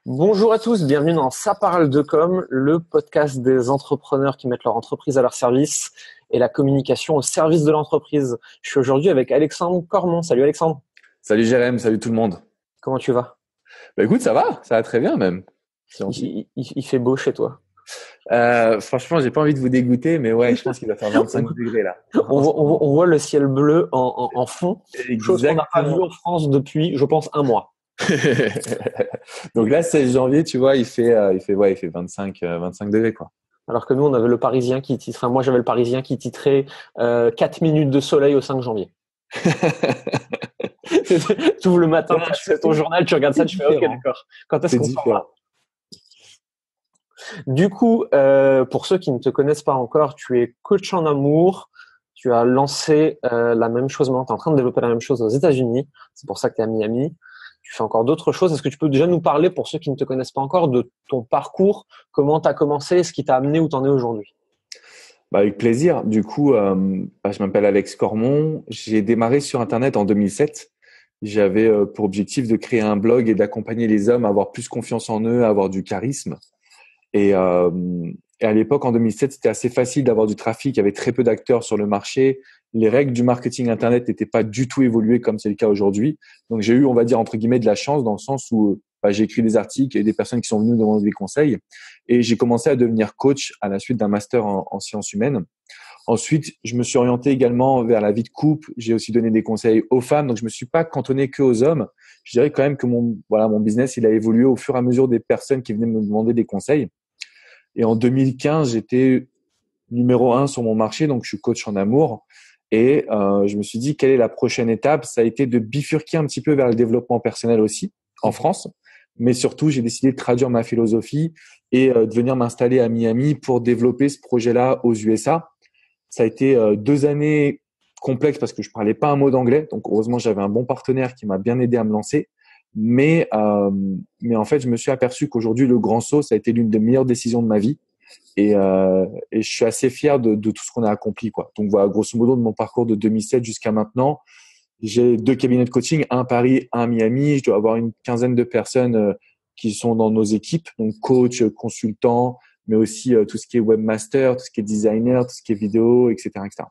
Bonjour à tous, bienvenue dans Ça parle de com, le podcast des entrepreneurs qui mettent leur entreprise à leur service et la communication au service de l'entreprise. Je suis aujourd'hui avec Alexandre Cormon. Salut Alexandre, Salut Jérém, salut tout le monde. comment tu vas? Bah écoute, ça va très bien même. C'est Il, gentil. il fait beau chez toi. Franchement, j'ai pas envie de vous dégoûter, mais ouais, je pense qu'il va faire On, 25 degrés là, en ce moment. on voit le ciel bleu en fond, chose qu'on n'a pas vue Exactement. en France depuis, je pense, un mois. Donc là, 16 janvier, tu vois, il fait 25 degrés quoi. Alors que nous, on avait le Parisien qui titrait, moi j'avais le Parisien qui titrait 4 minutes de soleil au 5 janvier. Tu ouvres le matin, Non, tu achètes ton journal, tu regardes ça, c'est tu fais OK, différent. d'accord. Quand est-ce C'est qu'on s'en va? différent. Du coup, pour ceux qui ne te connaissent pas encore, tu es coach en amour. Tu as lancé la même chose, maintenant tu es en train de développer la même chose aux États-Unis. C'est pour ça que tu es à Miami. Tu fais encore d'autres choses. Est-ce que tu peux déjà nous parler, pour ceux qui ne te connaissent pas encore, de ton parcours, comment tu as commencé, ce qui t'a amené où tu en es aujourd'hui? Bah, avec plaisir. Du coup, je m'appelle Alex Cormon. J'ai démarré sur Internet en 2007. J'avais pour objectif de créer un blog et d'accompagner les hommes à avoir plus confiance en eux, à avoir du charisme. Et, euh, et à l'époque, en 2007, c'était assez facile d'avoir du trafic. Il y avait très peu d'acteurs sur le marché. Les règles du marketing Internet n'étaient pas du tout évoluées comme c'est le cas aujourd'hui. Donc, j'ai eu, on va dire, entre guillemets, de la chance dans le sens où j'ai écrit des articles et des personnes qui sont venues me demander des conseils. Et j'ai commencé à devenir coach à la suite d'un master en sciences humaines. Ensuite, je me suis orienté également vers la vie de couple. J'ai aussi donné des conseils aux femmes. Donc, je me suis pas cantonné que aux hommes. Je dirais quand même que mon business, il a évolué au fur et à mesure des personnes qui venaient me demander des conseils. Et en 2015, j'étais numéro un sur mon marché, donc je suis coach en amour. Et je me suis dit, quelle est la prochaine étape? Ça a été de bifurquer un petit peu vers le développement personnel aussi, en France. Mais surtout, j'ai décidé de traduire ma philosophie et de venir m'installer à Miami pour développer ce projet-là aux USA. Ça a été 2 années complexes parce que je parlais pas un mot d'anglais. Donc, heureusement, j'avais un bon partenaire qui m'a bien aidé à me lancer. Mais, euh, mais en fait, je me suis aperçu qu'aujourd'hui, le grand saut, ça a été l'une des meilleures décisions de ma vie. Et je suis assez fier de tout ce qu'on a accompli, quoi. Donc voilà, grosso modo, de mon parcours de 2007 jusqu'à maintenant, j'ai 2 cabinets de coaching, un à Paris, un à Miami. Je dois avoir une quinzaine de personnes qui sont dans nos équipes, donc coach, consultant, mais aussi tout ce qui est webmaster, tout ce qui est designer, tout ce qui est vidéo, etc., etc.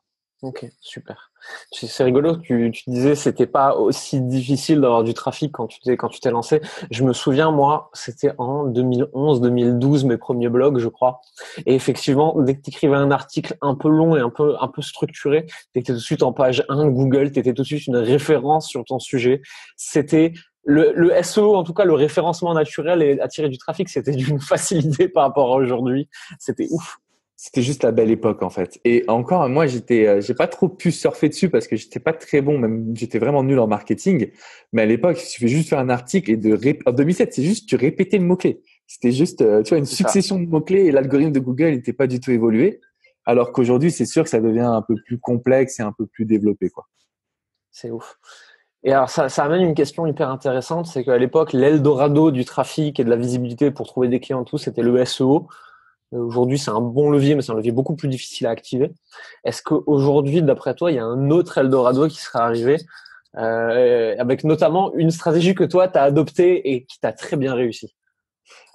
Ok, super. C'est rigolo. Tu disais c'était pas aussi difficile d'avoir du trafic quand tu t'es lancé. Je me souviens moi, c'était en 2011, 2012 mes premiers blogs, je crois. Et effectivement, dès que tu écrivais un article un peu long et un peu structuré, t'étais tout de suite en page 1 Google, t'étais tout de suite une référence sur ton sujet. C'était le SEO, en tout cas le référencement naturel et attirer du trafic, c'était d'une facilité par rapport à aujourd'hui. C'était ouf. C'était juste la belle époque en fait. Et encore, moi, j'ai pas trop pu surfer dessus parce que j'étais pas très bon, même j'étais vraiment nul en marketing. Mais à l'époque, il suffisait juste de faire un article et en 2007, c'est juste tu répétais le mot-clé. C'était juste, tu vois, une C'est ça. succession de mots-clés et l'algorithme de Google n'était pas du tout évolué. Alors qu'aujourd'hui, c'est sûr que ça devient un peu plus complexe et un peu plus développé, quoi. C'est ouf. Et alors, ça amène une question hyper intéressante, c'est qu'à l'époque, l'Eldorado du trafic et de la visibilité pour trouver des clients et tout, c'était le SEO. Aujourd'hui, c'est un bon levier, mais c'est un levier beaucoup plus difficile à activer. Est-ce qu'aujourd'hui, d'après toi, il y a un autre Eldorado qui serait arrivé, avec notamment une stratégie que toi, tu as adoptée et qui t'a très bien réussi?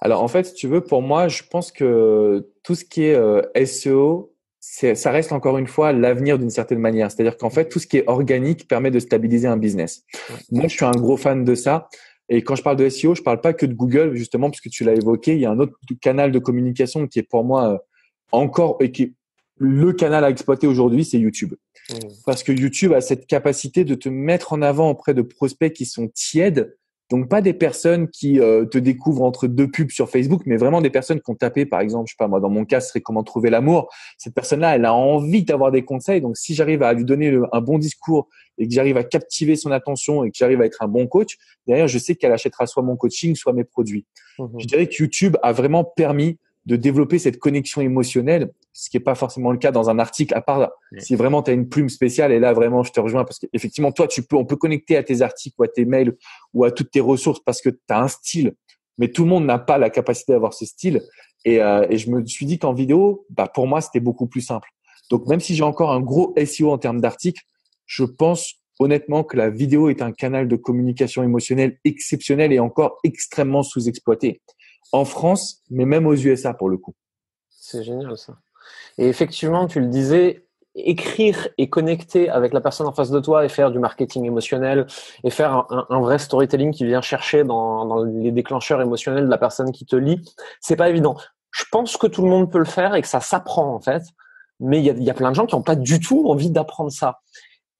Alors en fait, si tu veux, pour moi, je pense que tout ce qui est SEO, ça reste encore une fois l'avenir d'une certaine manière. C'est-à-dire qu'en fait, tout ce qui est organique permet de stabiliser un business. Ouais. Moi, je suis un gros fan de ça. Et quand je parle de SEO, je parle pas que de Google, justement, parce que tu l'as évoqué. Il y a un autre canal de communication qui est pour moi encore et qui est le canal à exploiter aujourd'hui, c'est YouTube. Mmh. Parce que YouTube a cette capacité de te mettre en avant auprès de prospects qui sont tièdes. Donc pas des personnes qui te découvrent entre deux pubs sur Facebook, mais vraiment des personnes qui ont tapé, par exemple, je sais pas moi, dans mon cas, ce serait comment trouver l'amour. Cette personne-là, elle a envie d'avoir des conseils. Donc si j'arrive à lui donner un bon discours et que j'arrive à captiver son attention et que j'arrive à être un bon coach, derrière, je sais qu'elle achètera soit mon coaching, soit mes produits. Je Mmh. dirais que YouTube a vraiment permis de développer cette connexion émotionnelle, ce qui n'est pas forcément le cas dans un article, à part Ouais. si vraiment tu as une plume spéciale. Et là, vraiment, je te rejoins parce qu'effectivement, toi, on peut connecter à tes articles ou à tes mails ou à toutes tes ressources parce que tu as un style, mais tout le monde n'a pas la capacité d'avoir ce style. Et je me suis dit qu'en vidéo, pour moi, c'était beaucoup plus simple. Donc, même si j'ai encore un gros SEO en termes d'articles, je pense honnêtement que la vidéo est un canal de communication émotionnelle exceptionnel et encore extrêmement sous-exploité. En France, mais même aux USA pour le coup. C'est génial ça. Et effectivement, tu le disais, écrire et connecter avec la personne en face de toi et faire du marketing émotionnel et faire un vrai storytelling qui vient chercher dans les déclencheurs émotionnels de la personne qui te lit, c'est pas évident. Je pense que tout le monde peut le faire et que ça s'apprend en fait, mais il y a plein de gens qui n'ont pas du tout envie d'apprendre ça.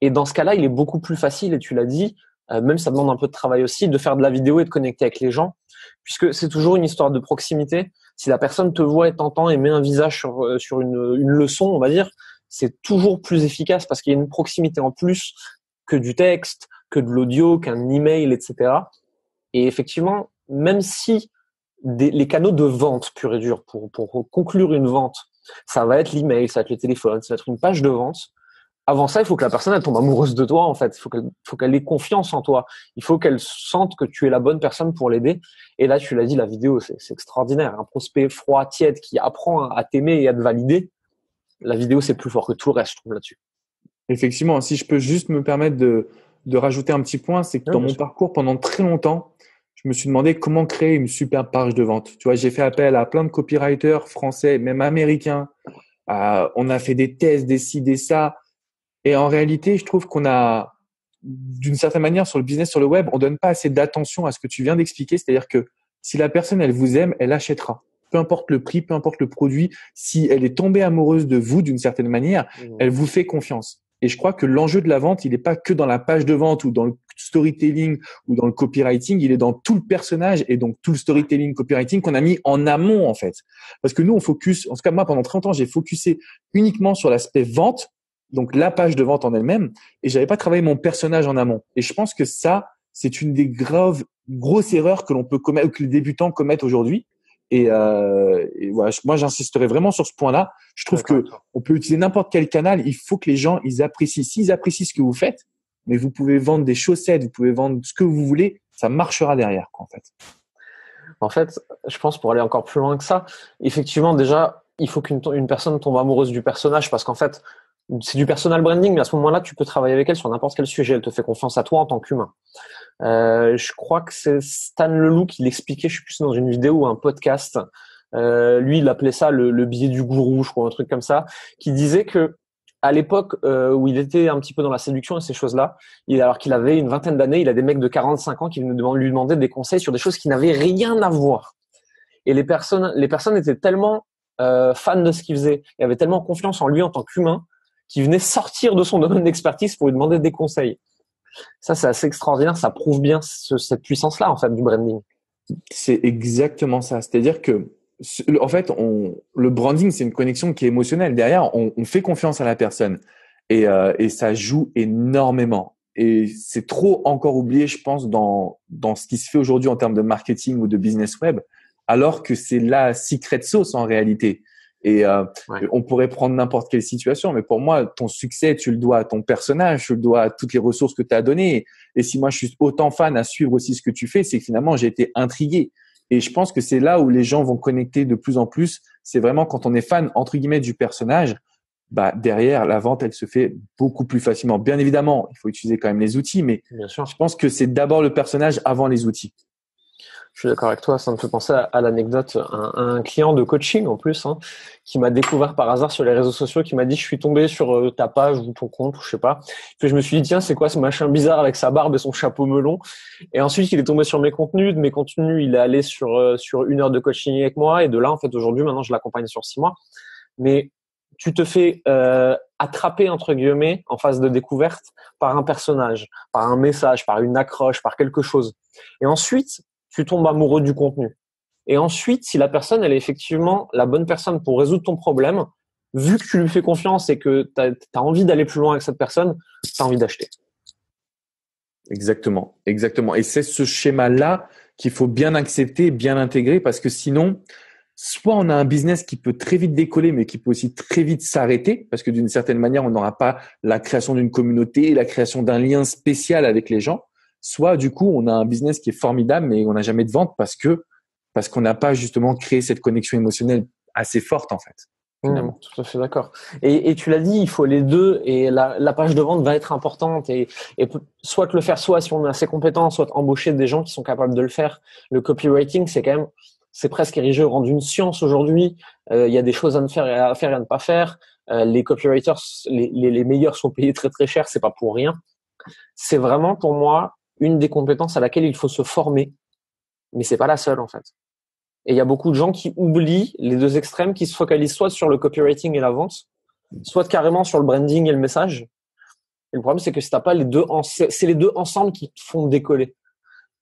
Et dans ce cas-là, il est beaucoup plus facile, et tu l'as dit, même ça demande un peu de travail aussi, de faire de la vidéo et de connecter avec les gens, puisque c'est toujours une histoire de proximité. Si la personne te voit et t'entend et met un visage sur une leçon, on va dire, c'est toujours plus efficace parce qu'il y a une proximité en plus que du texte, que de l'audio, qu'un email, etc. Et effectivement, même si les canaux de vente pur et dur pour conclure une vente, ça va être l'email, ça va être le téléphone, ça va être une page de vente. Avant ça, il faut que la personne elle tombe amoureuse de toi en fait. Il faut qu'elle ait confiance en toi. Il faut qu'elle sente que tu es la bonne personne pour l'aider. Et là, tu l'as dit, la vidéo, c'est extraordinaire. Un prospect froid, tiède, qui apprend à t'aimer et à te valider. La vidéo, c'est plus fort que tout le reste, je trouve là-dessus. Effectivement, si je peux juste me permettre de rajouter un petit point, c'est que Oui, dans bien mon sûr. parcours, pendant très longtemps, je me suis demandé comment créer une super page de vente. Tu vois, j'ai fait appel à plein de copywriters français, même américains. On a fait des tests, des ci, des ça. Et en réalité, je trouve qu'on a, d'une certaine manière, sur le business, sur le web, on donne pas assez d'attention à ce que tu viens d'expliquer. C'est-à-dire que si la personne, elle vous aime, elle achètera. Peu importe le prix, peu importe le produit. Si elle est tombée amoureuse de vous d'une certaine manière, elle vous fait confiance. Et je crois que l'enjeu de la vente, il n'est pas que dans la page de vente ou dans le storytelling ou dans le copywriting, il est dans tout le personnage et donc tout le storytelling, copywriting qu'on a mis en amont, en fait. Parce que nous, on focus, en tout cas, moi, pendant 30 ans, j'ai focusé uniquement sur l'aspect vente, donc la page de vente en elle-même, et j'avais pas travaillé mon personnage en amont. Et je pense que ça, c'est une des grosses erreurs que l'on peut commettre, que les débutants commettent aujourd'hui. Et voilà, moi, j'insisterai vraiment sur ce point-là. Je Je suis trouve d'accord que avec toi. on peut utiliser n'importe quel canal. Il faut que les gens, ils apprécient. S'ils apprécient ce que vous faites, mais vous pouvez vendre des chaussettes, vous pouvez vendre ce que vous voulez, ça marchera derrière, quoi, en fait. En fait, je pense pour aller encore plus loin que ça, effectivement, déjà, il faut qu'une personne tombe amoureuse du personnage parce qu'en fait, c'est du personal branding, mais à ce moment-là, tu peux travailler avec elle sur n'importe quel sujet. Elle te fait confiance à toi en tant qu'humain. Je crois que c'est Stan Leloup qui l'expliquait, je sais plus dans une vidéo ou un podcast. Lui, il appelait ça le biais du gourou, je crois, un truc comme ça, qui disait que à l'époque où il était un petit peu dans la séduction et ces choses-là, alors qu'il avait une vingtaine d'années, il a des mecs de 45 ans qui venaient lui demander des conseils sur des choses qui n'avaient rien à voir. Et les personnes étaient tellement fans de ce qu'il faisait et avaient tellement confiance en lui en tant qu'humain qu'ils venaient sortir de son domaine d'expertise pour lui demander des conseils. Ça, c'est assez extraordinaire. Ça prouve bien cette puissance-là, en fait, du branding. C'est exactement ça. C'est-à-dire que, en fait, le branding, c'est une connexion qui est émotionnelle. Derrière, on fait confiance à la personne et ça joue énormément. Et c'est trop encore oublié, je pense, dans ce qui se fait aujourd'hui en termes de marketing ou de business web, alors que c'est la secret sauce en réalité. Et Ouais. on pourrait prendre n'importe quelle situation, mais pour moi, ton succès, tu le dois à ton personnage, tu le dois à toutes les ressources que tu as données. Et si moi, je suis autant fan à suivre aussi ce que tu fais, c'est que finalement, j'ai été intrigué. Et je pense que c'est là où les gens vont connecter de plus en plus. C'est vraiment quand on est fan, entre guillemets, du personnage, bah, derrière, la vente, elle se fait beaucoup plus facilement. Bien évidemment, il faut utiliser quand même les outils, mais Bien je sûr. pense que c'est d'abord le personnage avant les outils. Je suis d'accord avec toi. Ça me fait penser à l'anecdote, un client de coaching en plus, hein, qui m'a découvert par hasard sur les réseaux sociaux, qui m'a dit, je suis tombé sur ta page ou ton compte, ou je sais pas. Puis je me suis dit, tiens, c'est quoi ce machin bizarre avec sa barbe et son chapeau melon? Et ensuite, il est tombé sur mes contenus. De mes contenus, il est allé sur 1 heure de coaching avec moi. Et de là, en fait, aujourd'hui, maintenant, je l'accompagne sur 6 mois. Mais tu te fais attraper, entre guillemets, en phase de découverte, par un personnage, par un message, par une accroche, par quelque chose. Et ensuite, tu tombes amoureux du contenu. Et ensuite, si la personne, elle est effectivement la bonne personne pour résoudre ton problème, vu que tu lui fais confiance et que tu as envie d'aller plus loin avec cette personne, tu as envie d'acheter. Exactement, exactement. Et c'est ce schéma-là qu'il faut bien accepter, bien intégrer, parce que sinon, soit on a un business qui peut très vite décoller, mais qui peut aussi très vite s'arrêter, parce que d'une certaine manière, on n'aura pas la création d'une communauté, la création d'un lien spécial avec les gens. Soit du coup, on a un business qui est formidable, mais on n'a jamais de vente parce qu'on n'a pas justement créé cette connexion émotionnelle assez forte en fait. finalement. Tout à fait d'accord. Et tu l'as dit, il faut les deux et la page de vente va être importante et soit le faire, soit si on est assez compétent, soit embaucher des gens qui sont capables de le faire. Le copywriting, c'est presque érigé au rang d'une science aujourd'hui. Il y a des choses à faire et à ne pas faire. Les copywriters, les meilleurs sont payés très très cher, c'est pas pour rien. C'est vraiment pour moi une des compétences à laquelle il faut se former, mais c'est pas la seule en fait. Et il y a beaucoup de gens qui oublient les deux extrêmes, qui se focalisent soit sur le copywriting et la vente, soit carrément sur le branding et le message. Et le problème, c'est que si t'as pas les deux, c'est les deux ensemble qui te font décoller.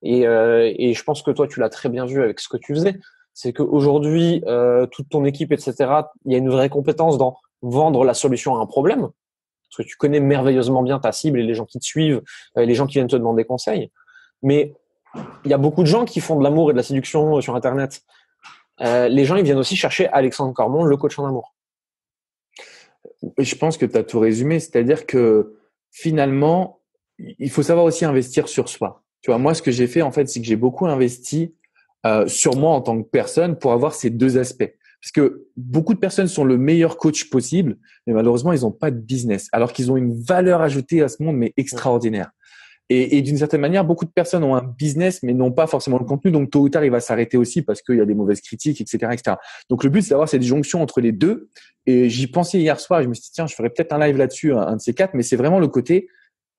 Et je pense que toi, tu l'as très bien vu avec ce que tu faisais. C'est qu'aujourd'hui, toute ton équipe, etc., il y a une vraie compétence dans vendre la solution à un problème. Parce que tu connais merveilleusement bien ta cible et les gens qui te suivent, les gens qui viennent te demander conseil. Mais il y a beaucoup de gens qui font de l'amour et de la séduction sur Internet. Les gens, ils viennent aussi chercher Alexandre Cormon, le coach en amour. Et je pense que tu as tout résumé, c'est-à-dire que finalement, il faut savoir aussi investir sur soi. Tu vois, moi, ce que j'ai fait, en fait, c'est que j'ai beaucoup investi sur moi en tant que personne pour avoir ces deux aspects. Parce que beaucoup de personnes sont le meilleur coach possible, mais malheureusement, ils n'ont pas de business, alors qu'ils ont une valeur ajoutée à ce monde, mais extraordinaire. Et d'une certaine manière, beaucoup de personnes ont un business, mais n'ont pas forcément le contenu. Donc, tôt ou tard, il va s'arrêter aussi parce qu'il y a des mauvaises critiques, etc., etc. Donc, le but, c'est d'avoir cette jonction entre les deux. Et j'y pensais hier soir. Je me suis dit, tiens, je ferais peut-être un live là-dessus, un de ces quatre. Mais c'est vraiment le côté,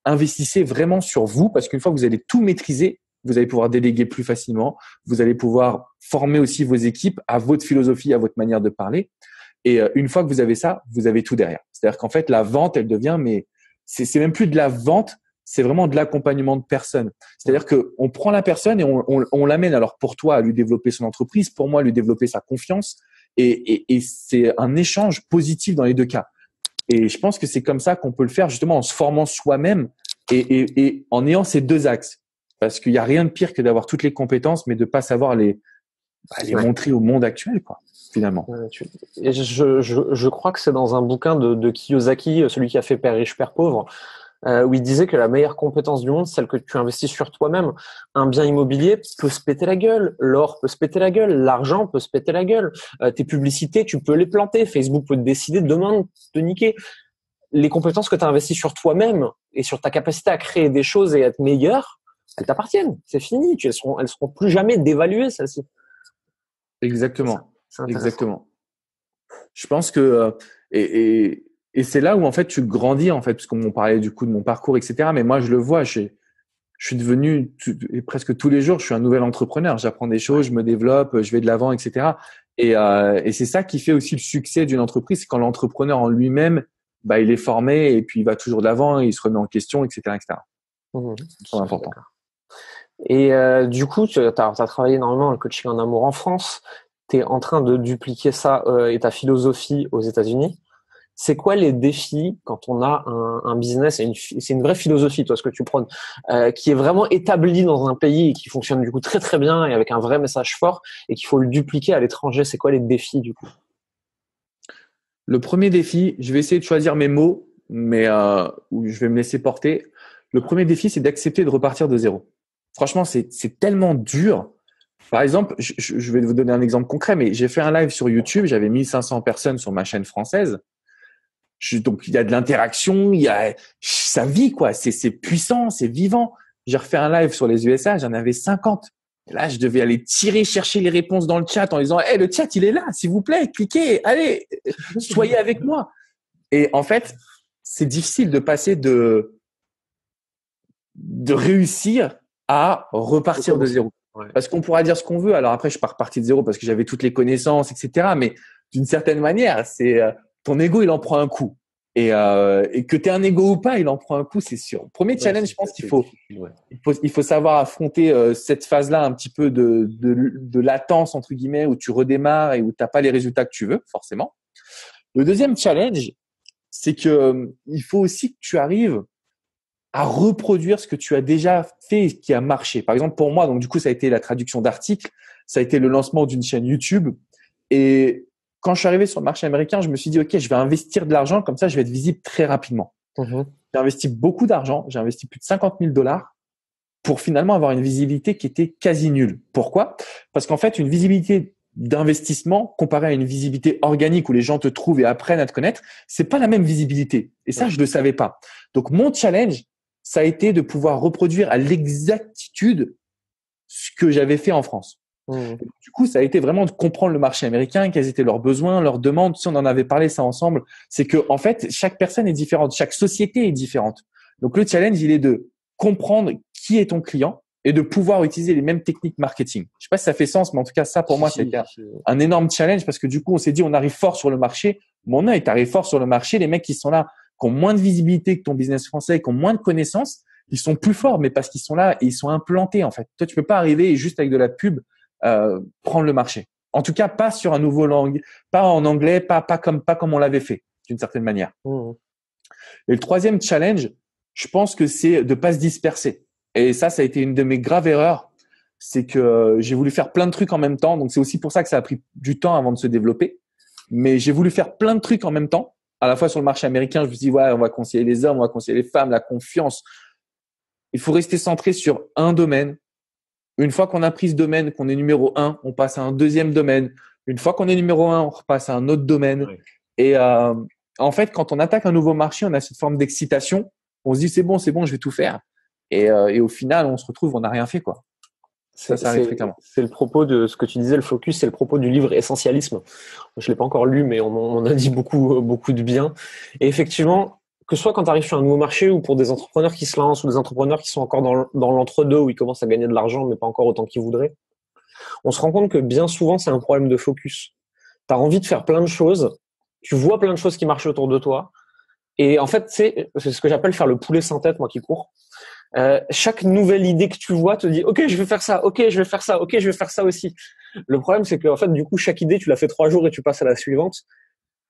investissez vraiment sur vous parce qu'une fois que vous allez tout maîtriser, vous allez pouvoir déléguer plus facilement. Vous allez pouvoir former aussi vos équipes à votre philosophie, à votre manière de parler. Et une fois que vous avez ça, vous avez tout derrière. C'est-à-dire qu'en fait, la vente, elle devient, mais c'est même plus de la vente. C'est vraiment de l'accompagnement de personnes. C'est-à-dire que on prend la personne et on l'amène alors pour toi à lui développer son entreprise, pour moi à lui développer sa confiance et c'est un échange positif dans les deux cas. Et je pense que c'est comme ça qu'on peut le faire justement en se formant soi-même et en ayant ces deux axes. Parce qu'il n'y a rien de pire que d'avoir toutes les compétences mais de pas savoir les montrer au monde actuel, quoi, finalement. Et je crois que c'est dans un bouquin de Kiyosaki, celui qui a fait Père riche, Père pauvre, où il disait que la meilleure compétence du monde, c'est celle que tu investis sur toi-même. Un bien immobilier peut se péter la gueule, l'or peut se péter la gueule, l'argent peut se péter la gueule, tes publicités, tu peux les planter, Facebook peut te décider demain de te niquer. Les compétences que tu as investies sur toi-même et sur ta capacité à créer des choses et être meilleur, elles t'appartiennent. C'est fini. Elles seront plus jamais dévaluées, celles-ci. Exactement. C'est Exactement. Je pense que et c'est là où en fait tu grandis en fait, parce qu'on parlait du coup de mon parcours, etc. Mais moi je le vois, je suis devenu presque tous les jours, je suis un nouvel entrepreneur. J'apprends des choses, je me développe, je vais de l'avant, etc. Et c'est ça qui fait aussi le succès d'une entreprise, c'est quand l'entrepreneur en lui-même, bah il est formé et puis il va toujours de l'avant, il se remet en question, etc., etc. C'est important. Et du coup, tu as travaillé énormément dans le coaching en amour en France. Tu es en train de dupliquer ça et ta philosophie aux États-Unis. C'est quoi les défis quand on a un business et c'est une vraie philosophie, toi, ce que tu prônes, qui est vraiment établie dans un pays et qui fonctionne du coup très très bien et avec un vrai message fort et qu'il faut le dupliquer à l'étranger. C'est quoi les défis du coup? Le premier défi, je vais essayer de choisir mes mots, mais où je vais me laisser porter. Le premier défi, c'est d'accepter de repartir de zéro. Franchement, c'est tellement dur. Par exemple, je vais vous donner un exemple concret, mais j'ai fait un live sur YouTube, j'avais 1500 personnes sur ma chaîne française. Donc, il y a de l'interaction, ça vit, quoi. C'est puissant, c'est vivant. J'ai refait un live sur les USA, j'en avais 50. Et là, je devais aller chercher les réponses dans le chat en disant, le chat, il est là, s'il vous plaît, cliquez, allez, soyez avec moi. Et en fait, c'est difficile de passer de réussir à repartir de zéro. Ouais. Parce qu'on pourra dire ce qu'on veut. Alors après, je suis pas reparti de zéro parce que j'avais toutes les connaissances, etc. Mais d'une certaine manière, c'est ton ego, il en prend un coup. Et que tu aies un ego ou pas, il en prend un coup, c'est sûr. Premier challenge, je pense qu'il il faut savoir affronter cette phase-là un petit peu de latence, entre guillemets, où tu redémarres et où tu n'as pas les résultats que tu veux, forcément. Le deuxième challenge, c'est que il faut aussi que tu arrives à reproduire ce que tu as déjà fait et qui a marché. Par exemple, pour moi, donc du coup, ça a été la traduction d'articles, ça a été le lancement d'une chaîne YouTube. Et quand je suis arrivé sur le marché américain, je me suis dit, OK, je vais investir de l'argent, comme ça, je vais être visible très rapidement. J'ai investi beaucoup d'argent, j'ai investi plus de $50,000 pour finalement avoir une visibilité qui était quasi nulle. Pourquoi? Parce qu'en fait, une visibilité d'investissement comparé à une visibilité organique où les gens te trouvent et apprennent à te connaître, c'est pas la même visibilité. Et ça, je le savais pas. Donc, mon challenge, ça a été de pouvoir reproduire à l'exactitude ce que j'avais fait en France. Du coup, ça a été vraiment de comprendre le marché américain, quels étaient leurs besoins, leurs demandes. Si on en avait parlé ça ensemble, c'est que en fait, chaque personne est différente, chaque société est différente. Donc, le challenge, il est de comprendre qui est ton client et de pouvoir utiliser les mêmes techniques marketing. Je sais pas si ça fait sens, mais en tout cas, ça, pour moi, c'était un énorme challenge parce que du coup, on s'est dit, on arrive fort sur le marché. Mon œil, t'arrives fort sur le marché. Les mecs qui sont là, qui ont moins de visibilité que ton business français, qui ont moins de connaissances, ils sont plus forts, mais parce qu'ils sont là et ils sont implantés, en fait. Toi, tu peux pas arriver et juste avec de la pub, prendre le marché. En tout cas, pas sur un nouveau langue, pas en anglais, pas comme on l'avait fait, d'une certaine manière. Et le troisième challenge, je pense que c'est de pas se disperser. Et ça a été une de mes graves erreurs. C'est que j'ai voulu faire plein de trucs en même temps. Donc, c'est aussi pour ça que ça a pris du temps avant de se développer. Mais j'ai voulu faire plein de trucs en même temps. À la fois sur le marché américain, je me suis dit, ouais, on va conseiller les hommes, on va conseiller les femmes, la confiance. Il faut rester centré sur un domaine. Une fois qu'on a pris ce domaine, qu'on est numéro 1, on passe à un deuxième domaine. Une fois qu'on est numéro 1, on repasse à un autre domaine. Oui. Et en fait, quand on attaque un nouveau marché, on a cette forme d'excitation. On se dit, c'est bon, je vais tout faire. Et au final, on se retrouve, on n'a rien fait, quoi. Ça arrive fréquemment. C'est le propos de ce que tu disais, le focus, c'est le propos du livre Essentialisme. Je l'ai pas encore lu, mais on a dit beaucoup de bien. Et effectivement, que ce soit quand tu arrives sur un nouveau marché ou pour des entrepreneurs qui se lancent ou des entrepreneurs qui sont encore dans l'entre-deux où ils commencent à gagner de l'argent, mais pas encore autant qu'ils voudraient, on se rend compte que bien souvent, c'est un problème de focus. Tu as envie de faire plein de choses, tu vois plein de choses qui marchent autour de toi. Et en fait, c'est ce que j'appelle faire le poulet sans tête, moi qui cours. Chaque nouvelle idée que tu vois te dit ok je vais faire ça, ok je vais faire ça, ok je vais faire ça aussi. Le problème c'est que en fait du coup chaque idée tu l'as fait 3 jours et tu passes à la suivante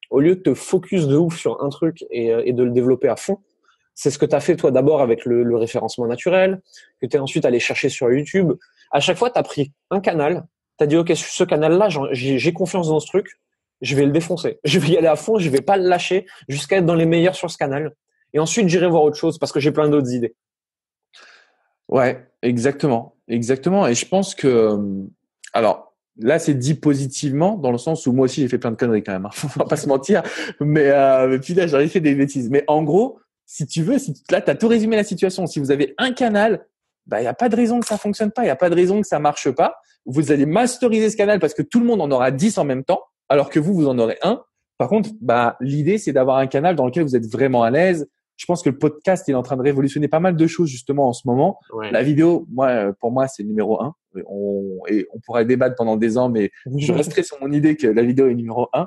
au lieu de te focus de ouf sur un truc et de le développer à fond. C'est ce que tu as fait toi d'abord avec le référencement naturel, que tu es ensuite allé chercher sur YouTube. À chaque fois tu as pris un canal, tu as dit ok ce canal là j'ai confiance dans ce truc, je vais le défoncer, je vais y aller à fond, je vais pas le lâcher jusqu'à être dans les meilleurs sur ce canal et ensuite j'irai voir autre chose parce que j'ai plein d'autres idées. Ouais, exactement. Et je pense que, alors, là, c'est dit positivement dans le sens où moi aussi j'ai fait plein de conneries quand même. Hein. On va pas se mentir. Mais putain, j'aurais fait des bêtises. Mais en gros, si tu veux, là, t'as tout résumé la situation. Si vous avez un canal, bah, y a pas de raison que ça fonctionne pas. Y a pas de raison que ça marche pas. Vous allez masteriser ce canal parce que tout le monde en aura 10 en même temps, alors que vous en aurez un. Par contre, bah, l'idée, c'est d'avoir un canal dans lequel vous êtes vraiment à l'aise. Je pense que le podcast il est en train de révolutionner pas mal de choses justement en ce moment. Ouais. La vidéo, pour moi, c'est numéro 1. On pourrait débattre pendant des ans, mais je resterai sur mon idée que la vidéo est numéro 1.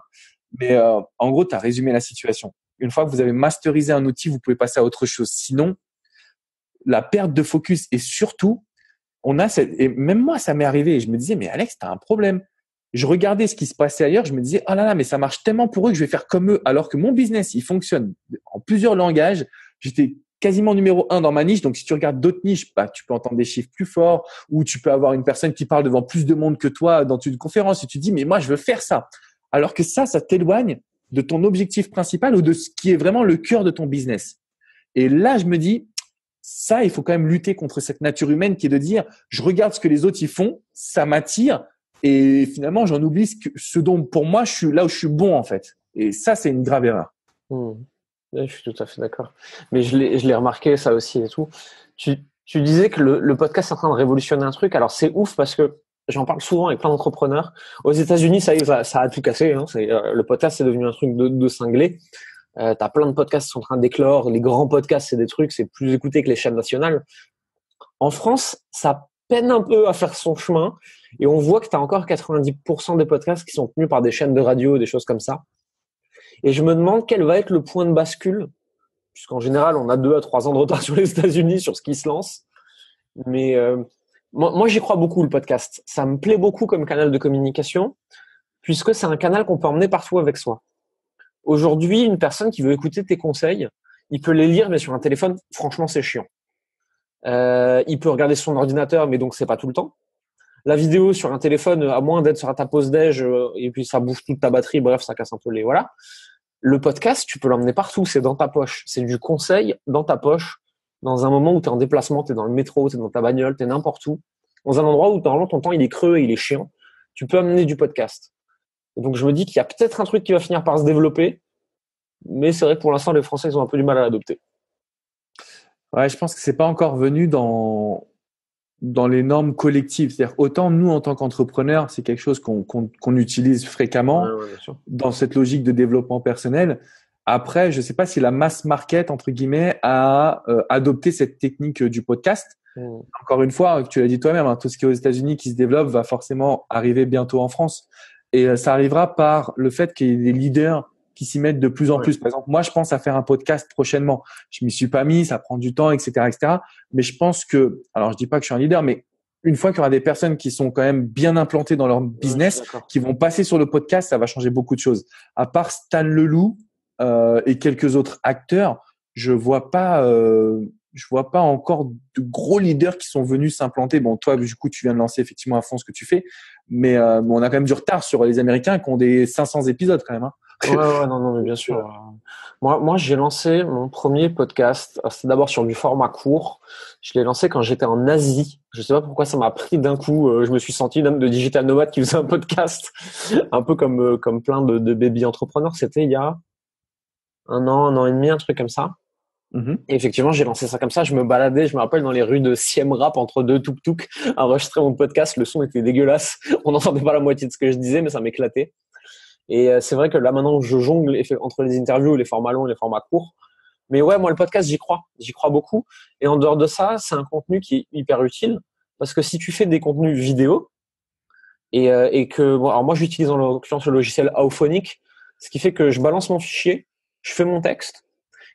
Mais en gros, tu as résumé la situation. Une fois que vous avez masterisé un outil, vous pouvez passer à autre chose. Sinon, la perte de focus et surtout, et même moi, ça m'est arrivé et je me disais, mais Alex, tu as un problème. Je regardais ce qui se passait ailleurs, je me disais, oh là là, mais ça marche tellement pour eux que je vais faire comme eux. Alors que mon business, il fonctionne en plusieurs langages. J'étais quasiment numéro 1 dans ma niche. Donc, si tu regardes d'autres niches, bah, tu peux entendre des chiffres plus forts ou tu peux avoir une personne qui parle devant plus de monde que toi dans une conférence et tu te dis, mais moi, je veux faire ça. Alors que ça t'éloigne de ton objectif principal ou de ce qui est vraiment le cœur de ton business. Et là, je me dis, ça, il faut quand même lutter contre cette nature humaine qui est de dire, je regarde ce que les autres y font, ça m'attire. Et finalement, j'en oublie ce dont, pour moi, je suis là où je suis bon, en fait. Et ça, c'est une grave erreur. Je suis tout à fait d'accord. Mais je l'ai remarqué, ça aussi et tout. Tu disais que le podcast est en train de révolutionner un truc. Alors, c'est ouf parce que j'en parle souvent avec plein d'entrepreneurs. Aux États-Unis, ça a tout cassé. Hein. Le podcast, c'est devenu un truc de cinglé. T'as plein de podcasts qui sont en train d'éclore. Les grands podcasts, c'est des trucs, c'est plus écouté que les chaînes nationales. En France, ça peine un peu à faire son chemin. Et on voit que tu as encore 90% des podcasts qui sont tenus par des chaînes de radio, des choses comme ça. Et je me demande quel va être le point de bascule, puisqu'en général, on a 2 à 3 ans de retard sur les États-Unis sur ce qui se lance. Mais moi, j'y crois beaucoup, le podcast. Ça me plaît beaucoup comme canal de communication, puisque c'est un canal qu'on peut emmener partout avec soi. Aujourd'hui, une personne qui veut écouter tes conseils, il peut les lire, mais sur un téléphone, franchement, c'est chiant. Il peut regarder sur son ordinateur, mais donc c'est pas tout le temps. La vidéo sur un téléphone, à moins d'être sur ta pause déj, et puis ça bouffe toute ta batterie, bref, ça casse un peu les, voilà. Le podcast, tu peux l'emmener partout, c'est dans ta poche. C'est du conseil dans ta poche, dans un moment où t'es en déplacement, t'es dans le métro, t'es dans ta bagnole, t'es n'importe où. Dans un endroit où, normalement, ton temps, il est creux et il est chiant. tu peux amener du podcast. Et donc je me dis qu'il y a peut-être un truc qui va finir par se développer, mais c'est vrai que pour l'instant les Français ils ont un peu du mal à l'adopter. Ouais, je pense que c'est pas encore venu dans les normes collectives. C'est-à-dire autant nous en tant qu'entrepreneurs, c'est quelque chose qu'on utilise fréquemment Bien sûr. dans cette logique de développement personnel. Après, je sais pas si la masse market entre guillemets a adopté cette technique du podcast. Encore une fois, tu l'as dit toi-même, hein, tout ce qui est aux États-Unis qui se développe va forcément arriver bientôt en France. Et ça arrivera par le fait qu'il y ait des leaders qui s'y mettent de plus en plus. Par exemple, moi, je pense à faire un podcast prochainement. Je m'y suis pas mis, ça prend du temps, etc., etc. Mais je pense que, alors je dis pas que je suis un leader, mais une fois qu'il y aura des personnes qui sont quand même bien implantées dans leur business, qui vont passer sur le podcast, ça va changer beaucoup de choses. À part Stan Leloup et quelques autres acteurs, je vois pas encore de gros leaders qui sont venus s'implanter. Bon, toi, du coup, tu viens de lancer effectivement à fond ce que tu fais, mais on a quand même du retard sur les Américains qui ont des 500 épisodes quand même. Hein. Ouais, non, mais bien sûr. Moi, j'ai lancé mon premier podcast. C'était d'abord sur du format court. Je l'ai lancé quand j'étais en Asie. Je sais pas pourquoi ça m'a pris d'un coup. Je me suis senti l'homme de digital nomade qui faisait un podcast, un peu comme plein de baby entrepreneurs. C'était il y a un an et demi, un truc comme ça. Et effectivement, j'ai lancé ça comme ça. Je me baladais, je me rappelle, dans les rues de Siem Reap entre deux tuk-tuk, à enregistrer mon podcast. Le son était dégueulasse. On n'entendait pas la moitié de ce que je disais, mais ça m'éclatait. Et c'est vrai que là, maintenant, je jongle entre les interviews, les formats longs et les formats courts. Mais ouais, moi, le podcast, j'y crois. J'y crois beaucoup. Et en dehors de ça, c'est un contenu qui est hyper utile. Parce que si tu fais des contenus vidéo, et que, bon, alors moi, j'utilise en l'occurrence le logiciel Auphonic, ce qui fait que je balance mon fichier, je fais mon texte,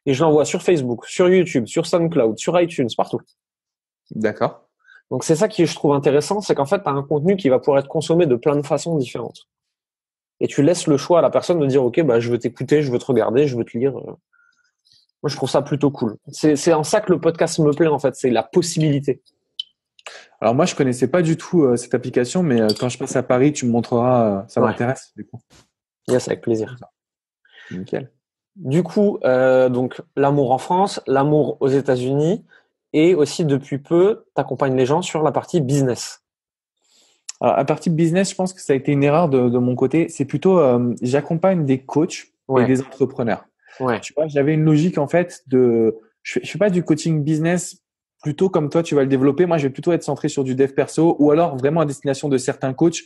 et je l'envoie sur Facebook, sur YouTube, sur SoundCloud, sur iTunes, partout. D'accord. Donc c'est ça qui je trouve intéressant, c'est qu'en fait, tu as un contenu qui va pouvoir être consommé de plein de façons différentes. Et tu laisses le choix à la personne de dire, OK, bah, je veux t'écouter, je veux te regarder, je veux te lire. Moi, je trouve ça plutôt cool. C'est en ça que le podcast me plaît, en fait. C'est la possibilité. Alors moi, je connaissais pas du tout cette application, mais quand je passe à Paris, tu me montreras, ça m'intéresse, du coup. Yes, avec plaisir. Nickel. Du coup, donc, l'amour en France, l'amour aux États-Unis, et aussi, depuis peu, t'accompagnes les gens sur la partie business. Alors, à partir de business, je pense que ça a été une erreur de mon côté. C'est plutôt, j'accompagne des coachs et des entrepreneurs. Ouais. Tu vois, j'avais une logique en fait je fais pas du coaching business plutôt comme toi, tu vas le développer. Moi, je vais plutôt être centré sur du dev perso ou alors vraiment à destination de certains coachs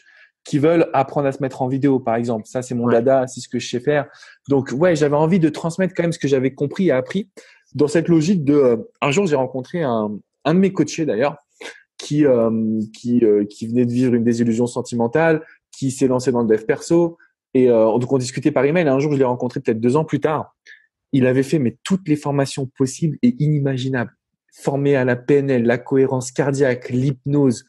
qui veulent apprendre à se mettre en vidéo, par exemple. Ça, c'est mon dada, c'est ce que je sais faire. Donc, ouais, j'avais envie de transmettre quand même ce que j'avais compris et appris dans cette logique un jour, j'ai rencontré un de mes coachés d'ailleurs qui venait de vivre une désillusion sentimentale, qui s'est lancé dans le dev perso. Et donc, on discutait par email. Et un jour, je l'ai rencontré peut-être 2 ans plus tard. Il avait fait toutes les formations possibles et inimaginables. Formé à la PNL, la cohérence cardiaque, l'hypnose,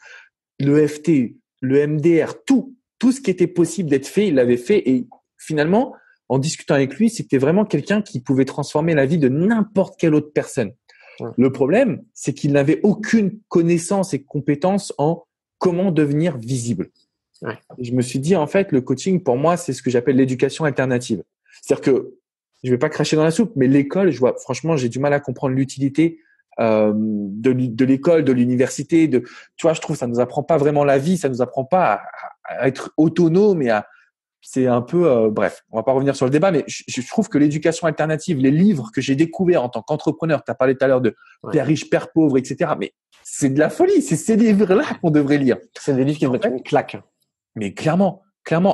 le FT, le MDR, tout ce qui était possible d'être fait, il l'avait fait. Et finalement, en discutant avec lui, c'était vraiment quelqu'un qui pouvait transformer la vie de n'importe quelle autre personne. Le problème, c'est qu'il n'avait aucune connaissance et compétence en comment devenir visible. Et je me suis dit, en fait, le coaching, pour moi, c'est ce que j'appelle l'éducation alternative. C'est-à-dire que je vais pas cracher dans la soupe, mais l'école, franchement, j'ai du mal à comprendre l'utilité de l'école, de l'université. Tu vois, je trouve ça nous apprend pas vraiment la vie, ça nous apprend pas à être autonome et c'est un peu bref, on va pas revenir sur le débat, mais je trouve que l'éducation alternative, les livres que j'ai découverts en tant qu'entrepreneur, tu as parlé tout à l'heure de Père riche, Père pauvre, etc. Mais c'est de la folie, c'est ces livres-là qu'on devrait lire. C'est des livres qui mettent une claque. Mais clairement.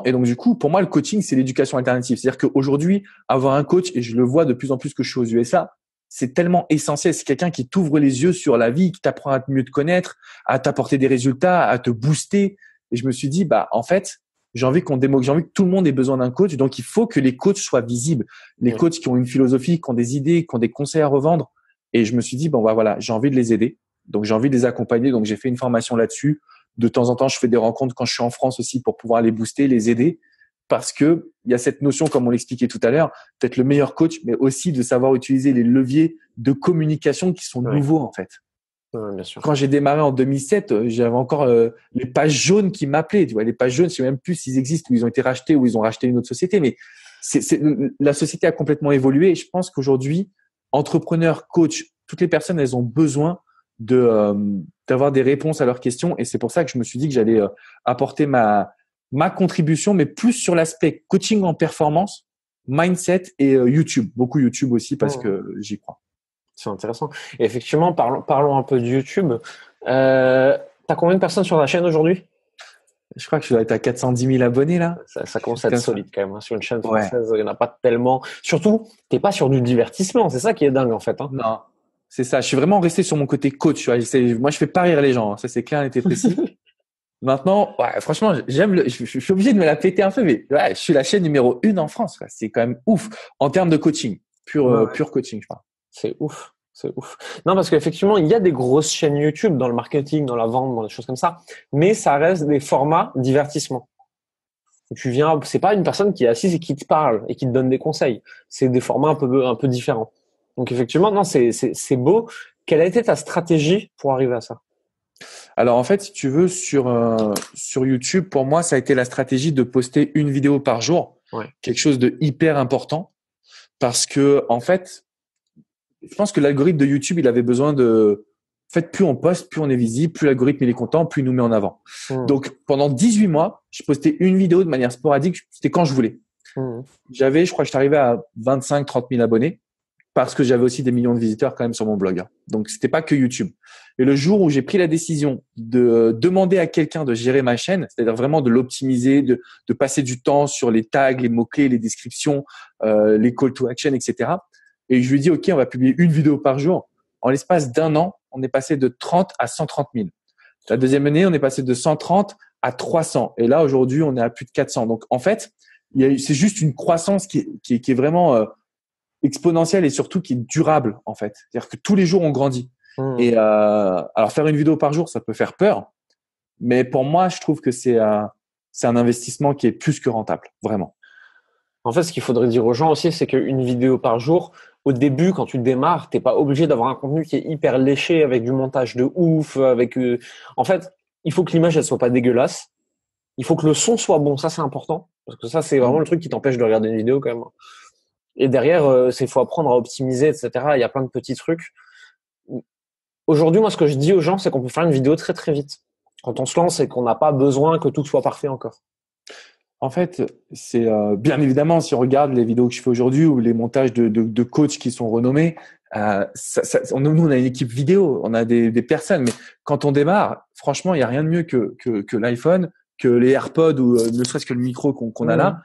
Et donc, du coup, pour moi, le coaching, c'est l'éducation alternative. C'est-à-dire qu'aujourd'hui, avoir un coach, et je le vois de plus en plus que je suis aux USA, c'est tellement essentiel. C'est quelqu'un qui t'ouvre les yeux sur la vie, qui t'apprend à mieux te connaître, à t'apporter des résultats, à te booster. Et je me suis dit, en fait, j'ai envie que tout le monde ait besoin d'un coach. Donc, il faut que les coachs soient visibles. Les coachs qui ont une philosophie, qui ont des idées, qui ont des conseils à revendre. Et je me suis dit, voilà, j'ai envie de les aider. Donc, j'ai envie de les accompagner. Donc, j'ai fait une formation là-dessus. De temps en temps, je fais des rencontres quand je suis en France aussi pour pouvoir les booster, les aider. Parce que il y a cette notion, comme on l'expliquait tout à l'heure, peut-être le meilleur coach, mais aussi de savoir utiliser les leviers de communication qui sont nouveaux, en fait. Bien sûr. Quand j'ai démarré en 2007, j'avais encore les pages jaunes qui m'appelaient. Tu vois, les pages jaunes, je sais même plus s'ils existent ou ils ont été rachetés ou ils ont racheté une autre société. Mais la société a complètement évolué. Et je pense qu'aujourd'hui, entrepreneurs, coachs, toutes les personnes, elles ont besoin d'avoir des réponses à leurs questions. Et c'est pour ça que je me suis dit que j'allais apporter ma ma contribution, mais plus sur l'aspect coaching en performance, mindset et YouTube. Beaucoup YouTube aussi parce que j'y crois. C'est intéressant. Et effectivement, parlons un peu de YouTube. T'as combien de personnes sur la chaîne aujourd'hui? Je crois que je dois être à 410 000 abonnés là. Ça commence à être solide quand même. Hein. Sur une chaîne Ouais. française, il n'y en a pas tellement. Surtout, t'es pas sur du divertissement. C'est ça qui est dingue en fait. Hein. Non, c'est ça. Je suis vraiment resté sur mon côté coach. Tu vois. Moi, je fais pas rire les gens. Hein. Ça, c'est clair et précis. Maintenant, ouais, franchement, je suis obligé de me la péter un peu, mais ouais, je suis la chaîne numéro 1 en France. Quoi. C'est quand même ouf en termes de coaching, pur coaching, je crois. C'est ouf. C'est ouf. Non, parce qu'effectivement, il y a des grosses chaînes YouTube dans le marketing, dans la vente, dans des choses comme ça, mais ça reste des formats divertissement. Tu viens, c'est pas une personne qui est assise et qui te parle et qui te donne des conseils. C'est des formats un peu différents. Donc effectivement, non, c'est beau. Quelle a été ta stratégie pour arriver à ça? Alors en fait, si tu veux, sur YouTube, pour moi, ça a été la stratégie de poster une vidéo par jour, quelque chose de hyper important, parce que en fait, je pense que l'algorithme de YouTube, il avait besoin de… En fait, plus on poste, plus on est visible, plus l'algorithme il est content, plus il nous met en avant. Donc, pendant 18 mois, je postais une vidéo de manière sporadique. C'était quand je voulais. Je crois que j'étais arrivé à 25-30 000 abonnés parce que j'avais aussi des millions de visiteurs quand même sur mon blog. Hein. Donc, c'était pas que YouTube. Et le jour où j'ai pris la décision de demander à quelqu'un de gérer ma chaîne, c'est-à-dire vraiment de l'optimiser, de passer du temps sur les tags, les mots-clés, les descriptions, les call to action, etc. Et je lui ai dit, OK, on va publier une vidéo par jour. En l'espace d'un an, on est passé de 30 à 130 000. La deuxième année, on est passé de 130 à 300. Et là, aujourd'hui, on est à plus de 400. Donc, en fait, c'est juste une croissance qui est vraiment exponentielle et surtout qui est durable, en fait. C'est-à-dire que tous les jours, on grandit. Et alors, faire une vidéo par jour, ça peut faire peur. Mais pour moi, je trouve que c'est un investissement qui est plus que rentable, vraiment. En fait, ce qu'il faudrait dire aux gens aussi, c'est qu'une vidéo par jour, au début, quand tu démarres, t'es pas obligé d'avoir un contenu qui est hyper léché avec du montage de ouf, en fait, il faut que l'image elle soit pas dégueulasse. Il faut que le son soit bon, ça c'est important parce que ça c'est vraiment le truc qui t'empêche de regarder une vidéo quand même. Et derrière, faut apprendre à optimiser, etc. Il y a plein de petits trucs. Aujourd'hui, moi, ce que je dis aux gens, c'est qu'on peut faire une vidéo très très vite. Quand on se lance et qu'on n'a pas besoin que tout soit parfait encore. En fait, c'est bien évidemment, si on regarde les vidéos que je fais aujourd'hui ou les montages de coachs qui sont renommés, nous, on a une équipe vidéo, on a des personnes. Mais quand on démarre, franchement, il n'y a rien de mieux que l'iPhone, que les AirPods ou ne serait-ce que le micro qu'on a là.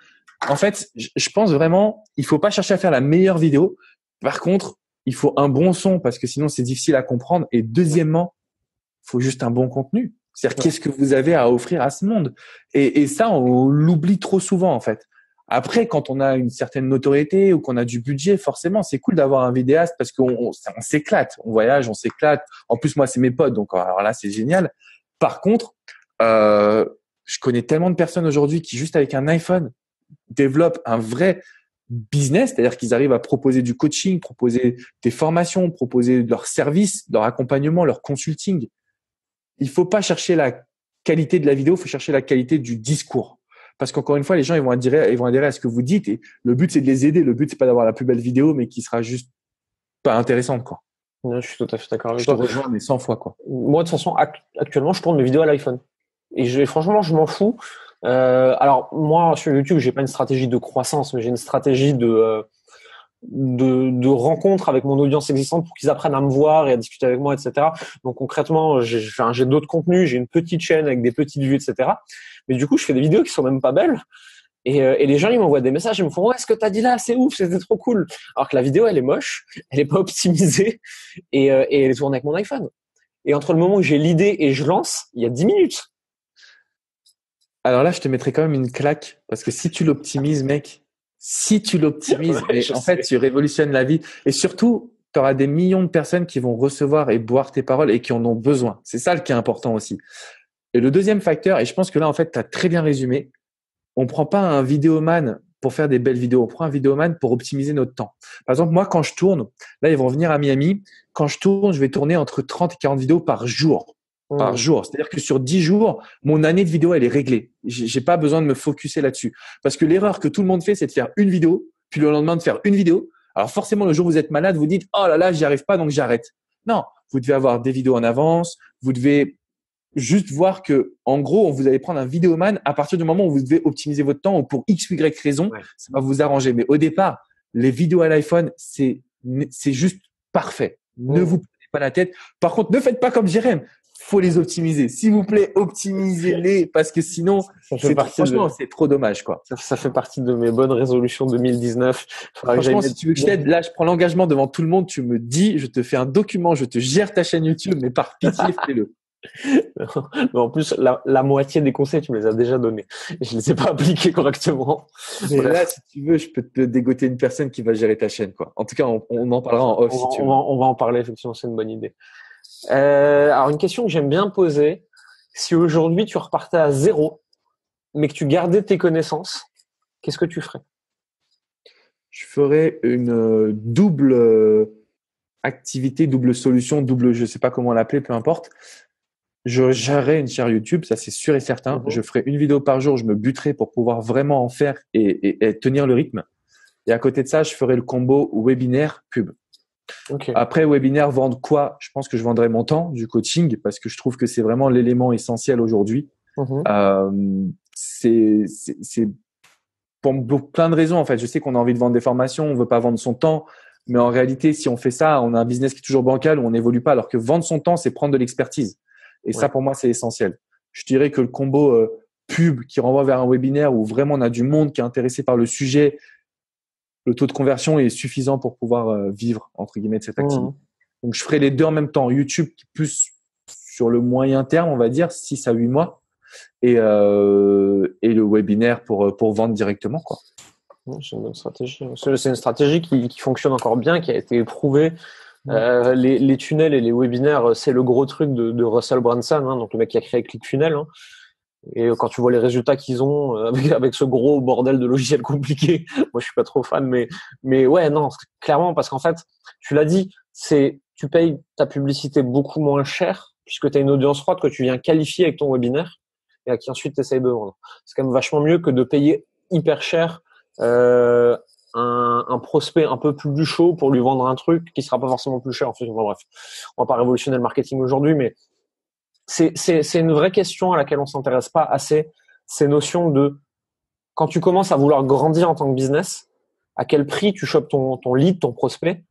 En fait, je pense vraiment, il faut pas chercher à faire la meilleure vidéo. Par contre, il faut un bon son parce que sinon, c'est difficile à comprendre. Et deuxièmement, il faut juste un bon contenu. C'est-à-dire, qu'est-ce que vous avez à offrir à ce monde? Et ça, on l'oublie trop souvent, en fait. Après, quand on a une certaine notoriété ou qu'on a du budget, forcément, c'est cool d'avoir un vidéaste parce qu'on s'éclate. On voyage, on s'éclate. En plus, moi, c'est mes potes. Donc, alors là, c'est génial. Par contre, je connais tellement de personnes aujourd'hui qui, juste avec un iPhone, développent un vrai business, c'est-à-dire qu'ils arrivent à proposer du coaching, proposer des formations, proposer leurs services, leur accompagnement, leur consulting. Il faut pas chercher la qualité de la vidéo, il faut chercher la qualité du discours. Parce qu'encore une fois, les gens ils vont adhérer à ce que vous dites et le but c'est de les aider. Le but c'est pas d'avoir la plus belle vidéo, mais qui sera juste pas intéressante, quoi. Je suis tout à fait d'accord avec toi. toi. Je te rejoins mais 100 fois, quoi. Moi, de toute façon, actuellement, je tourne mes vidéos à l'iPhone. Et franchement, je m'en fous. Alors, moi, sur YouTube, j'ai pas une stratégie de croissance, mais j'ai une stratégie de rencontre avec mon audience existante pour qu'ils apprennent à me voir et à discuter avec moi, etc. Donc concrètement, j'ai d'autres contenus, j'ai une petite chaîne avec des petites vues, etc. Mais du coup, je fais des vidéos qui sont même pas belles. Et les gens, ils m'envoient des messages, ils me font, ouais, ce que t'as dit là, c'est ouf, c'était trop cool. Alors que la vidéo, elle est moche, elle est pas optimisée et elle est tournée avec mon iPhone. Et entre le moment où j'ai l'idée et je lance, il y a 10 minutes. Alors là, je te mettrai quand même une claque parce que si tu l'optimises, mec, en fait, tu révolutionnes la vie. Et surtout, tu auras des millions de personnes qui vont recevoir et boire tes paroles et qui en ont besoin. C'est ça qui est important aussi. Et le deuxième facteur, et je pense que là, en fait, tu as très bien résumé, on prend pas un vidéoman pour faire des belles vidéos, on prend un vidéoman pour optimiser notre temps. Par exemple, moi, quand je tourne, là, ils vont venir à Miami. Quand je tourne, je vais tourner entre 30 et 40 vidéos par jour. Par jour. C'est-à-dire que sur 10 jours, mon année de vidéo, elle est réglée. J'ai pas besoin de me focuser là-dessus. Parce que l'erreur que tout le monde fait, c'est de faire une vidéo, puis le lendemain de faire une vidéo. Alors forcément, le jour où vous êtes malade, vous dites, oh là là, j'y arrive pas, donc j'arrête. Non, vous devez avoir des vidéos en avance. Vous devez juste voir que, en gros, vous allez prendre un vidéoman à partir du moment où vous devez optimiser votre temps ou pour X ou Y raison, ça va vous arranger. Mais au départ, les vidéos à l'iPhone, c'est juste parfait. Ne vous prenez pas la tête. Par contre, ne faites pas comme Jérém. Faut les optimiser. S'il vous plaît, optimisez-les parce que sinon, franchement, c'est trop dommage, quoi. Ça fait partie de mes bonnes résolutions 2019. Franchement, si tu veux que je t'aide, là, je prends l'engagement devant tout le monde. Tu me dis, je te fais un document, je te gère ta chaîne YouTube, mais par pitié, fais-le. Mais en plus, la moitié des conseils, tu me les as déjà donnés. Je les ai pas appliqués correctement. Mais là, si tu veux, je peux te dégoter une personne qui va gérer ta chaîne, quoi. En tout cas, on en parlera en off si tu veux. On va en parler, effectivement, c'est une bonne idée. Alors, une question que j'aime bien poser. Si aujourd'hui, tu repartais à zéro, mais que tu gardais tes connaissances, qu'est-ce que tu ferais? Je ferais une double activité, double solution, double, je sais pas comment l'appeler, peu importe. Je gérerais une chaîne YouTube, ça c'est sûr et certain. Je ferai une vidéo par jour, je me buterai pour pouvoir vraiment en faire et tenir le rythme. Et à côté de ça, je ferai le combo webinaire pub. Okay. Après, webinaire, vendre quoi? Je pense que je vendrai mon temps du coaching parce que je trouve que c'est vraiment l'élément essentiel aujourd'hui. C'est pour plein de raisons en fait. Je sais qu'on a envie de vendre des formations, on veut pas vendre son temps, mais en réalité, si on fait ça, on a un business qui est toujours bancal où on n'évolue pas. Alors que vendre son temps, c'est prendre de l'expertise. Et ça, pour moi, c'est essentiel. Je dirais que le combo pub qui renvoie vers un webinaire où vraiment on a du monde qui est intéressé par le sujet, le taux de conversion est suffisant pour pouvoir vivre entre guillemets de cette activité. Donc, je ferai les deux en même temps. YouTube plus sur le moyen terme, on va dire 6 à 8 mois, et le webinaire pour vendre directement, quoi. C'est une bonne stratégie. C'est une stratégie qui fonctionne encore bien, qui a été éprouvée. Les tunnels et les webinaires, c'est le gros truc de Russell Brunson, hein, donc le mec qui a créé ClickFunnels. Hein. Et quand tu vois les résultats qu'ils ont avec ce gros bordel de logiciels compliqués, moi je suis pas trop fan, mais ouais, non, clairement, parce qu'en fait, tu l'as dit, tu payes ta publicité beaucoup moins cher puisque tu as une audience froide que tu viens qualifier avec ton webinaire et à qui ensuite tu essayes de vendre. C'est quand même vachement mieux que de payer hyper cher un prospect un peu plus chaud pour lui vendre un truc qui sera pas forcément plus cher. En fait, bref, on va pas révolutionner le marketing aujourd'hui, mais c'est une vraie question à laquelle on s'intéresse pas assez. Ces notions de quand tu commences à vouloir grandir en tant que business, à quel prix tu chopes ton lead, ton prospect,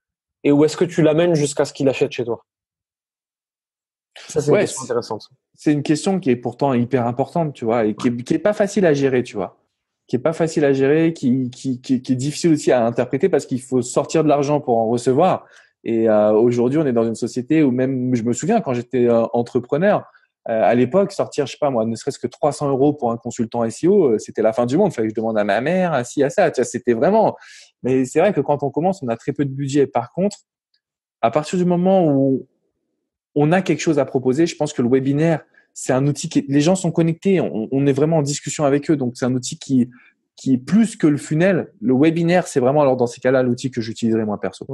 et où est-ce que tu l'amènes jusqu'à ce qu'il achète chez toi. Ça, c'est une question intéressante. C'est une question qui est pourtant hyper importante, tu vois, et qui est pas facile à gérer, tu vois. Qui est pas facile à gérer, qui est difficile aussi à interpréter parce qu'il faut sortir de l'argent pour en recevoir. Et aujourd'hui, on est dans une société où même, je me souviens quand j'étais entrepreneur, à l'époque, sortir, je sais pas moi, ne serait-ce que 300 € pour un consultant SEO, c'était la fin du monde. Il fallait que je demande à ma mère, à ci, à ça. Tu vois, c'était vraiment. Mais c'est vrai que quand on commence, on a très peu de budget. Par contre, à partir du moment où on a quelque chose à proposer, je pense que le webinaire, c'est un outil les gens sont connectés, on est vraiment en discussion avec eux, donc c'est un outil qui est plus que le funnel. Le webinaire, c'est vraiment alors dans ces cas-là l'outil que j'utiliserai moi perso.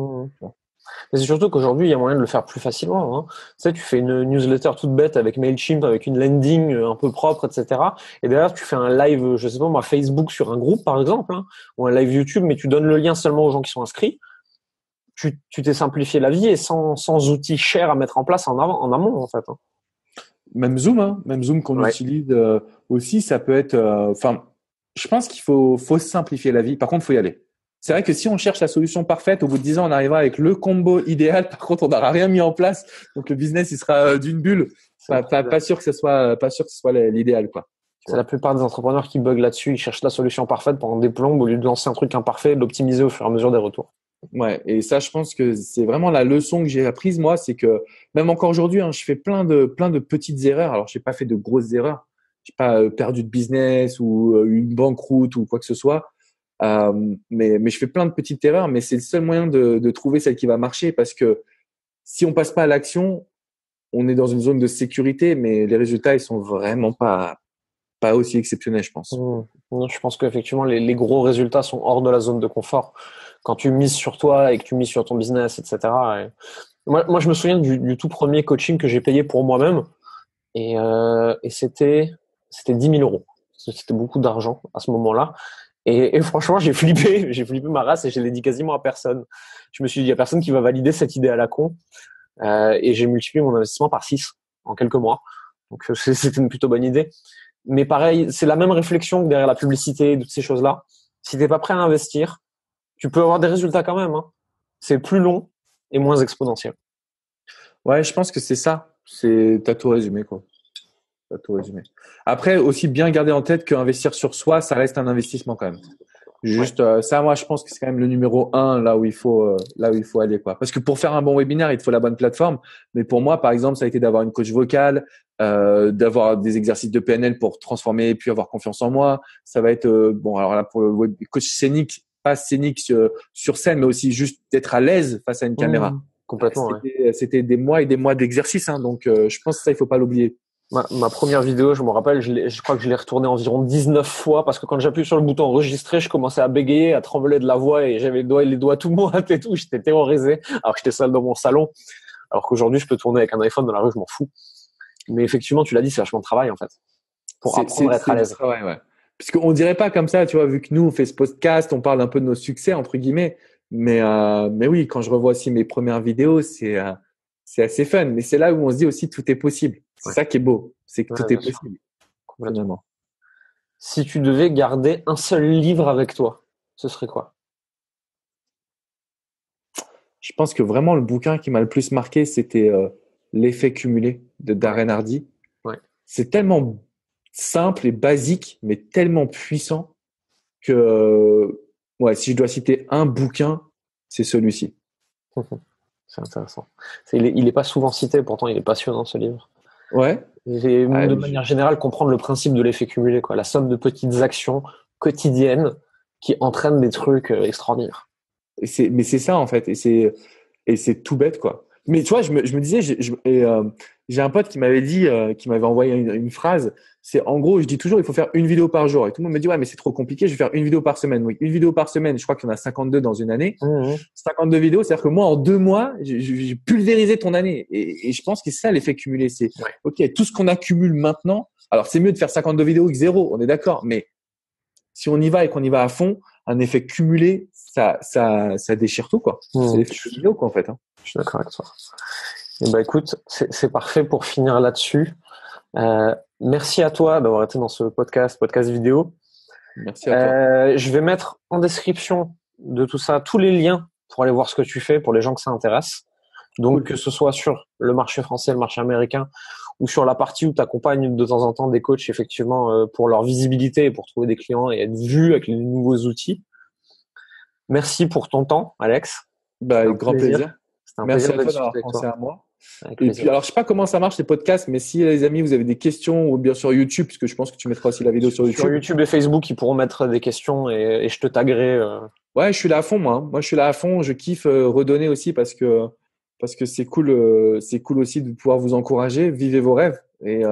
Mais c'est surtout qu'aujourd'hui, il y a moyen de le faire plus facilement. Hein. Tu sais, tu fais une newsletter toute bête avec Mailchimp, avec une landing un peu propre, etc. Et derrière, tu fais un live, je sais pas moi, Facebook sur un groupe, par exemple, hein, ou un live YouTube, mais tu donnes le lien seulement aux gens qui sont inscrits. Tu t'es simplifié la vie et sans outils chers à mettre en place en amont, en fait. Hein. Même Zoom qu'on utilise aussi, ça peut être. Je pense qu'il faut simplifier la vie. Par contre, il faut y aller. C'est vrai que si on cherche la solution parfaite, au bout de 10 ans, on arrivera avec le combo idéal. Par contre, on n'aura rien mis en place, donc le business il sera d'une bulle. Pas sûr que ce soit l'idéal, quoi. C'est la plupart des entrepreneurs qui bug là-dessus. Ils cherchent la solution parfaite pendant des plombes au lieu de lancer un truc imparfait, de l'optimiser au fur et à mesure des retours. Ouais, et ça, je pense que c'est vraiment la leçon que j'ai apprise moi, c'est que même encore aujourd'hui, je fais plein de petites erreurs. Alors, j'ai pas fait de grosses erreurs. J'ai pas perdu de business ou une banqueroute ou quoi que ce soit. Mais je fais plein de petites erreurs, mais c'est le seul moyen de trouver celle qui va marcher parce que si on passe pas à l'action, on est dans une zone de sécurité, mais les résultats ils sont vraiment pas aussi exceptionnels, je pense. Je pense qu'effectivement les gros résultats sont hors de la zone de confort quand tu mises sur toi et que tu mises sur ton business, etc. Et moi je me souviens du tout premier coaching que j'ai payé pour moi-même et c'était 10 000 €. C'était beaucoup d'argent à ce moment-là. Et franchement, j'ai flippé ma race et je l'ai dit quasiment à personne. Je me suis dit, il y a personne qui va valider cette idée à la con. Et j'ai multiplié mon investissement par 6 en quelques mois. Donc c'était une plutôt bonne idée. Mais pareil, c'est la même réflexion que derrière la publicité et toutes ces choses-là. Si t'es pas prêt à investir, tu peux avoir des résultats quand même, hein. C'est plus long et moins exponentiel. Ouais, je pense que c'est ça. T'as tout résumé, quoi. T'as tout résumé. Après, aussi bien garder en tête qu'investir sur soi, ça reste un investissement quand même. Ouais. Juste ça, moi, je pense que c'est quand même le numéro un là où il faut aller, quoi. Parce que pour faire un bon webinaire, il te faut la bonne plateforme. Mais pour moi, par exemple, ça a été d'avoir une coach vocale, d'avoir des exercices de PNL pour transformer et puis avoir confiance en moi. Ça va être bon. Alors là, pour le coach scénique, pas scénique sur scène, mais aussi juste d'être à l'aise face à une caméra. Complètement, ouais. C'était des mois et des mois d'exercice, hein. Donc, je pense que ça, il faut pas l'oublier. Ma première vidéo, je me rappelle, je crois que je l'ai retournée environ 19 fois parce que quand j'appuie sur le bouton enregistrer, je commençais à bégayer, à trembler de la voix et j'avais les doigts tout moites et tout. J'étais terrorisé alors que j'étais seul dans mon salon. Alors qu'aujourd'hui, je peux tourner avec un iPhone dans la rue, je m'en fous. Mais effectivement, tu l'as dit, c'est vachement de travail en fait pour apprendre à être à C'est du l'aise. travail, ouais. Puisqu'on dirait pas comme ça, tu vois, vu que nous, on fait ce podcast, on parle un peu de nos succès, entre guillemets. Mais oui, quand je revois aussi mes premières vidéos, c'est assez fun. Mais c'est là où on se dit aussi tout est possible. C'est Ouais, ça qui est beau. C'est que ouais, tout est bien sûr, possible, complètement. finalement. Si tu devais garder un seul livre avec toi, ce serait quoi? Je pense que vraiment, le bouquin qui m'a le plus marqué, c'était L'effet cumulé de Ouais, Darren Hardy. ouais. C'est tellement simple et basique, mais tellement puissant que, ouais, si je dois citer un bouquin, c'est celui-ci. C'est intéressant. Il est pas souvent cité, pourtant il est passionnant ce livre. Ouais. Et Ah, de manière générale, comprendre le principe de l'effet cumulé, quoi, la somme de petites actions quotidiennes qui entraînent des trucs extraordinaires. mais c'est ça en fait, et c'est tout bête quoi. Mais tu vois, je me disais, j'ai un pote qui m'avait dit, qui m'avait envoyé une phrase. C'est en gros, je dis toujours, il faut faire une vidéo par jour. Et tout le monde me dit, ouais, mais c'est trop compliqué. Je vais faire une vidéo par semaine. Oui, une vidéo par semaine. Je crois qu'il y en a 52 dans une année. Mmh. 52 vidéos, c'est-à-dire que moi, en 2 mois, j'ai pulvérisé ton année. Et je pense que c'est ça l'effet cumulé. C'est, Ouais. ok, tout ce qu'on accumule maintenant. Alors, c'est mieux de faire 52 vidéos que zéro. On est d'accord. Mais si on y va et qu'on y va à fond, un effet cumulé, ça déchire tout, quoi. C'est l'effet cumulé, quoi, en fait, hein. Je suis d'accord avec toi. Et ben écoute, c'est parfait pour finir là-dessus. Merci à toi d'avoir été dans ce podcast vidéo. Merci à toi. Je vais mettre en description de tout ça tous les liens pour aller voir ce que tu fais pour les gens que ça intéresse. Donc, Cool. que ce soit sur le marché français, le marché américain, ou sur la partie où tu accompagnes de temps en temps des coachs, effectivement, pour leur visibilité et pour trouver des clients et être vu avec les nouveaux outils. Merci pour ton temps, Alex. Bah, C'était un avec grand plaisir. plaisir. C'était un Merci plaisir à de toi discuter d'avoir avec pensé toi. à moi. Avec Et plaisir. puis, alors, je sais pas comment ça marche les podcasts, mais si les amis, vous avez des questions, ou bien sur YouTube, puisque je pense que tu mettras aussi la vidéo sur Sur YouTube. YouTube et Facebook, ils pourront mettre des questions et je te taguerai. Ouais, je suis là à fond, moi. Moi, je suis là à fond. Je kiffe redonner aussi parce que c'est cool aussi de pouvoir vous encourager. Vivez vos rêves. Et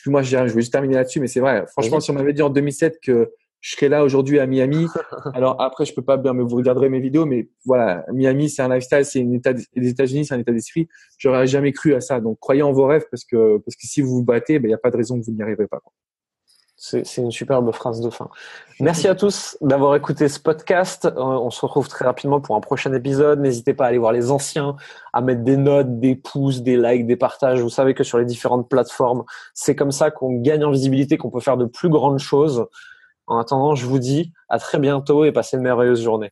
moi, je vais juste terminer là-dessus, mais c'est vrai. Franchement, Vas-y. si on m'avait dit en 2007 que je serais là aujourd'hui à Miami, alors après, je peux pas bien, mais vous regarderez mes vidéos, mais voilà, Miami, c'est un lifestyle, les États-Unis, c'est un état d'esprit. J'aurais jamais cru à ça. Donc, croyez en vos rêves parce que si vous vous battez, ben, il y a pas de raison que vous n'y arriverez pas, quoi. C'est une superbe phrase de fin. Merci à tous d'avoir écouté ce podcast. On se retrouve très rapidement pour un prochain épisode. N'hésitez pas à aller voir les anciens, à mettre des notes, des pouces, des likes, des partages. Vous savez que sur les différentes plateformes, c'est comme ça qu'on gagne en visibilité, qu'on peut faire de plus grandes choses. En attendant, je vous dis à très bientôt et passez une merveilleuse journée.